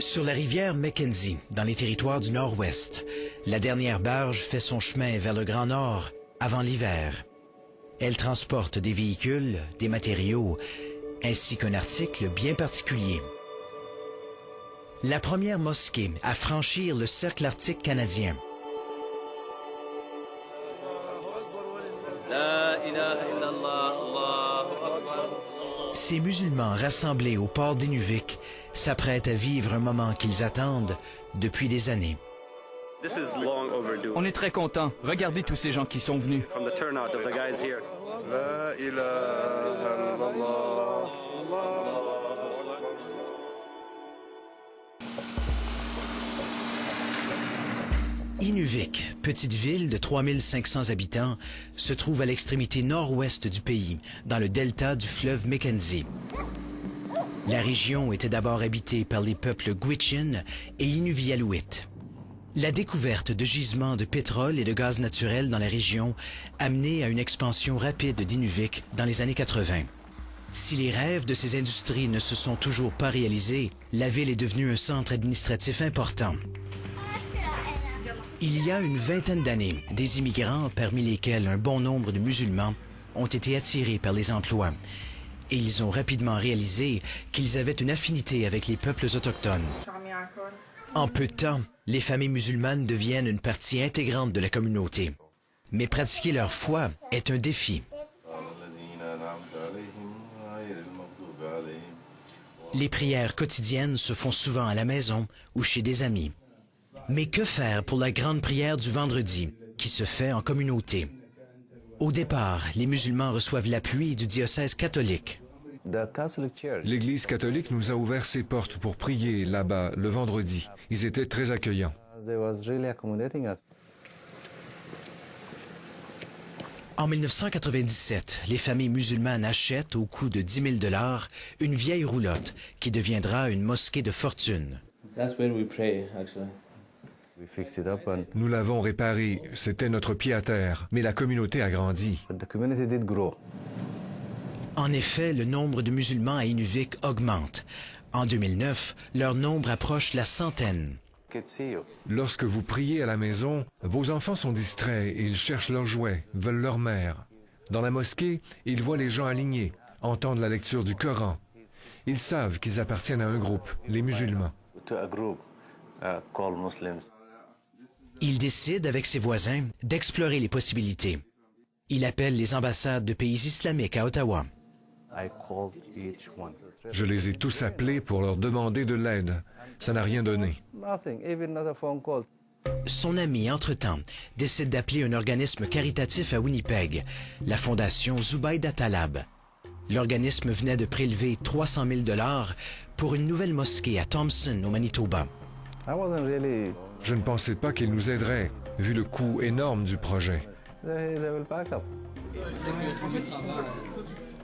Sur la rivière Mackenzie, dans les territoires du Nord-Ouest, la dernière barge fait son chemin vers le Grand Nord avant l'hiver. Elle transporte des véhicules, des matériaux, ainsi qu'un article bien particulier. La première mosquée à franchir le cercle arctique canadien. Ces musulmans rassemblés au port d'Inuvik s'apprêtent à vivre un moment qu'ils attendent depuis des années. On est très contents. Regardez tous ces gens qui sont venus. Inuvik, petite ville de 3500 habitants, se trouve à l'extrémité nord-ouest du pays, dans le delta du fleuve Mackenzie. La région était d'abord habitée par les peuples Gwich'in et Inuvialuit. La découverte de gisements de pétrole et de gaz naturel dans la région a mené à une expansion rapide d'Inuvik dans les années 80. Si les rêves de ces industries ne se sont toujours pas réalisés, la ville est devenue un centre administratif important. Il y a une vingtaine d'années, des immigrants, parmi lesquels un bon nombre de musulmans, ont été attirés par les emplois. Et ils ont rapidement réalisé qu'ils avaient une affinité avec les peuples autochtones. En peu de temps, les familles musulmanes deviennent une partie intégrante de la communauté. Mais pratiquer leur foi est un défi. Les prières quotidiennes se font souvent à la maison ou chez des amis. Mais que faire pour la grande prière du vendredi, qui se fait en communauté? Au départ, les musulmans reçoivent l'appui du diocèse catholique. L'Église catholique nous a ouvert ses portes pour prier là-bas le vendredi. Ils étaient très accueillants. En 1997, les familles musulmanes achètent au coût de 10 000 $ une vieille roulotte qui deviendra une mosquée de fortune. Nous l'avons réparée, c'était notre pied à terre, mais la communauté a grandi. En effet, le nombre de musulmans à Inuvik augmente. En 2009, leur nombre approche la centaine. Lorsque vous priez à la maison, vos enfants sont distraits et ils cherchent leurs jouets, veulent leur mère. Dans la mosquée, ils voient les gens alignés, entendent la lecture du Coran. Ils savent qu'ils appartiennent à un groupe, les musulmans. Il décide avec ses voisins d'explorer les possibilités. Il appelle les ambassades de pays islamiques à Ottawa. Je les ai tous appelés pour leur demander de l'aide. Ça n'a rien donné. Son ami, entre-temps, décide d'appeler un organisme caritatif à Winnipeg, la fondation Zubaydah Talab. L'organisme venait de prélever 300 000 $ pour une nouvelle mosquée à Thompson, au Manitoba. Je ne pensais pas qu'ils nous aideraient, vu le coût énorme du projet.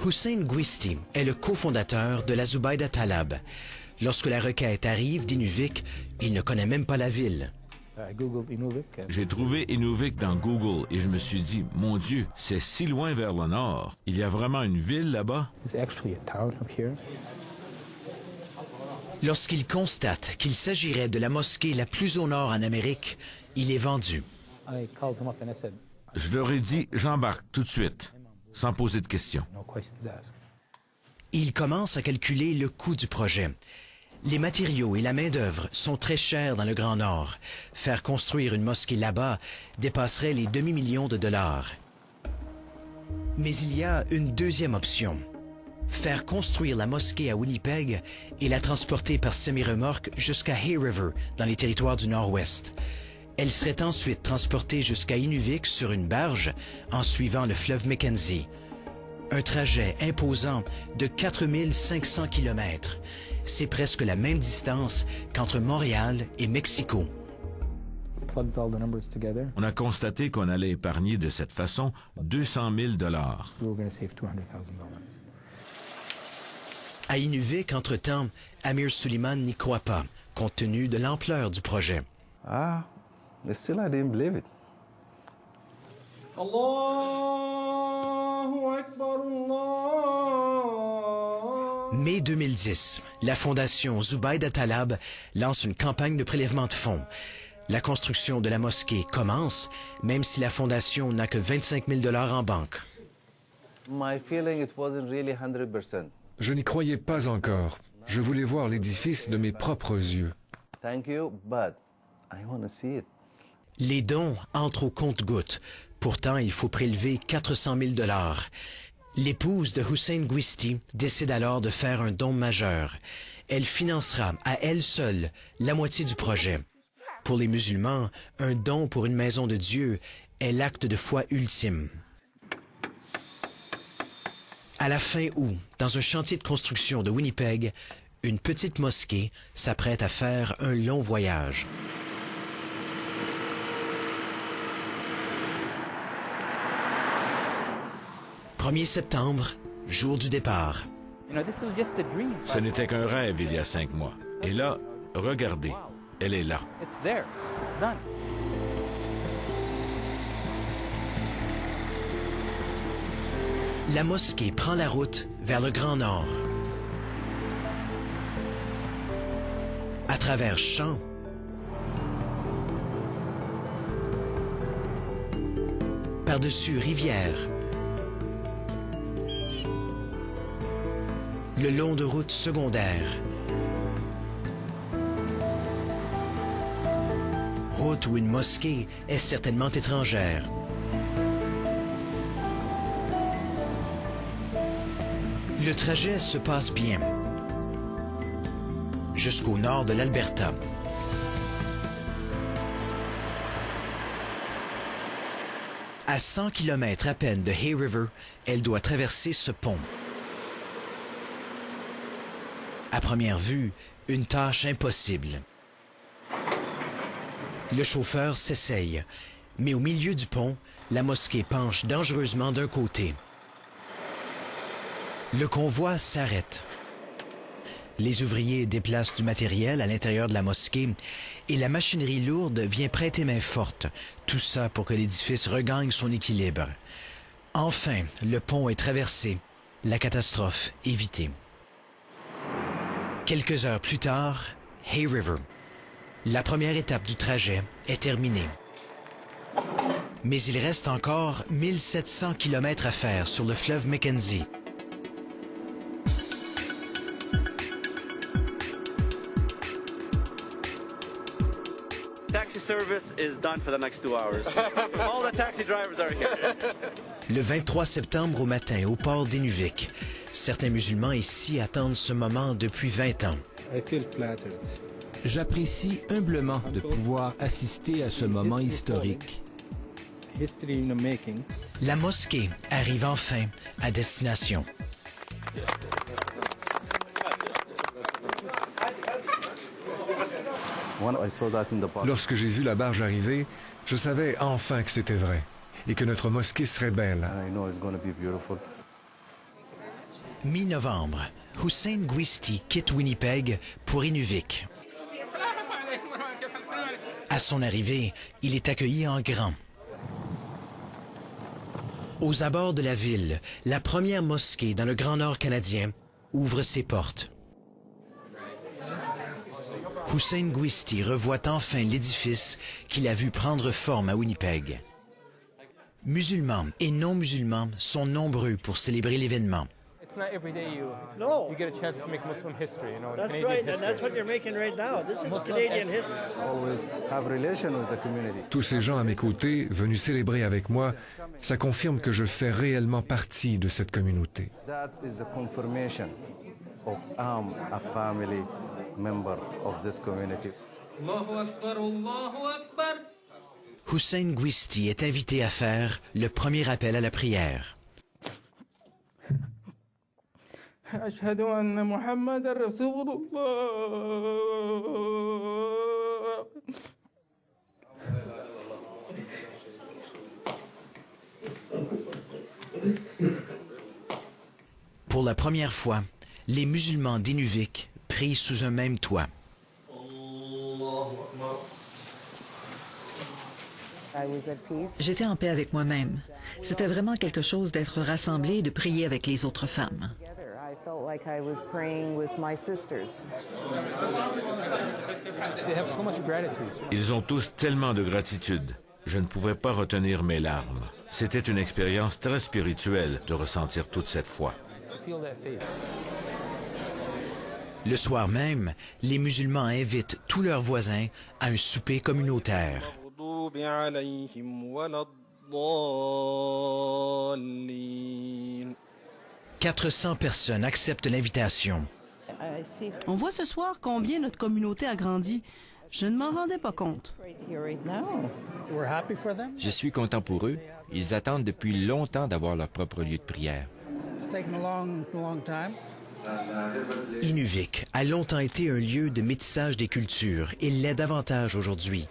Hussein Gwisti est le cofondateur de la Zubaydah Talab. Lorsque la requête arrive d'Inuvik, il ne connaît même pas la ville. J'ai trouvé Inuvik dans Google et je me suis dit, mon Dieu, c'est si loin vers le nord. Il y a vraiment une ville là-bas? Lorsqu'il constate qu'il s'agirait de la mosquée la plus au nord en Amérique, il est vendu. Je leur ai dit, j'embarque tout de suite, sans poser de questions. Il commence à calculer le coût du projet. Les matériaux et la main-d'œuvre sont très chers dans le Grand Nord. Faire construire une mosquée là-bas dépasserait les demi-millions de dollars. Mais il y a une deuxième option. Faire construire la mosquée à Winnipeg et la transporter par semi-remorque jusqu'à Hay River, dans les territoires du Nord-Ouest. Elle serait ensuite transportée jusqu'à Inuvik sur une barge en suivant le fleuve Mackenzie. Un trajet imposant de 4500 km. C'est presque la même distance qu'entre Montréal et Mexico. On a constaté qu'on allait épargner de cette façon 200 000 $. À Inuvik, entre-temps, Amir Suleiman n'y croit pas, compte tenu de l'ampleur du projet. Still I didn't believe it. Mai 2010, la fondation Zubaydah Talab lance une campagne de prélèvement de fonds. La construction de la mosquée commence, même si la fondation n'a que 25 000 $ en banque. My feeling, it wasn't really 100%. Je n'y croyais pas encore. Je voulais voir l'édifice de mes propres yeux. Thank you, but I want to see it. Les dons entrent au compte-gouttes. Pourtant, il faut prélever 400 000 $. L'épouse de Hussein Gwisti décide alors de faire un don majeur. Elle financera à elle seule la moitié du projet. Pour les musulmans, un don pour une maison de Dieu est l'acte de foi ultime. À la fin août, dans un chantier de construction de Winnipeg, une petite mosquée s'apprête à faire un long voyage. « 1er septembre, jour du départ. Ce n'était qu'un rêve il y a 5 mois. Et là, regardez, elle est là. La mosquée prend la route vers le Grand Nord. À travers champs, par-dessus rivières, le long de routes secondaires, route où une mosquée est certainement étrangère. Le trajet se passe bien, jusqu'au nord de l'Alberta. À 100 km à peine de Hay River, elle doit traverser ce pont. À première vue, une tâche impossible. Le chauffeur s'essaye, mais au milieu du pont, la mosquée penche dangereusement d'un côté. Le convoi s'arrête. Les ouvriers déplacent du matériel à l'intérieur de la mosquée et la machinerie lourde vient prêter main forte. Tout ça pour que l'édifice regagne son équilibre. Enfin, le pont est traversé. La catastrophe évitée. Quelques heures plus tard, Hay River. La première étape du trajet est terminée. Mais il reste encore 1700 km à faire sur le fleuve Mackenzie. Taxi service is done for the next 2 hours. All the taxi drivers are here. Le 23 septembre au matin, au port d'Inuvik, certains musulmans ici attendent ce moment depuis 20 ans. J'apprécie humblement de pouvoir assister à ce moment historique. La mosquée arrive enfin à destination. Lorsque j'ai vu la barge arriver, je savais enfin que c'était vrai et que notre mosquée serait belle. Mi-novembre, Hussein Gwisti quitte Winnipeg pour Inuvik. À son arrivée, il est accueilli en grand. Aux abords de la ville, la première mosquée dans le Grand Nord canadien ouvre ses portes. Hussein Gwisti revoit enfin l'édifice qu'il a vu prendre forme à Winnipeg. Musulmans et non-musulmans sont nombreux pour célébrer l'événement. It's not every day you get a chance to make Muslim history, you know, That's Canadian right, history. and that's what you're making right now. This is Canadian history. Always have relation with the community. Tous ces gens à mes côtés, venus célébrer avec moi, ça confirme que je fais réellement partie de cette communauté. That is a confirmation of I'm a family member of this community. Hussein Gwisti est invité à faire le premier appel à la prière. أشهد أن محمد رسول الله. Pour la première fois, les musulmans d'Inuvik prient sous un même toit. J'étais en paix avec moi-même. C'était vraiment quelque chose d'être rassemblée et de prier avec les autres femmes. like I was praying with my sisters. They have so much gratitude. Ils ont tous tellement de gratitude. Je ne pouvais pas retenir mes larmes. C'était une expérience très spirituelle de ressentir toute cette foi. Feel that faith. Le soir même, les musulmans invitent tous leurs voisins à un souper communautaire. 400 personnes acceptent l'invitation. On voit ce soir combien notre communauté a grandi. Je ne m'en rendais pas compte. Je suis content pour eux. Ils attendent depuis longtemps d'avoir leur propre lieu de prière. Inuvik a longtemps été un lieu de métissage des cultures et l'est davantage aujourd'hui.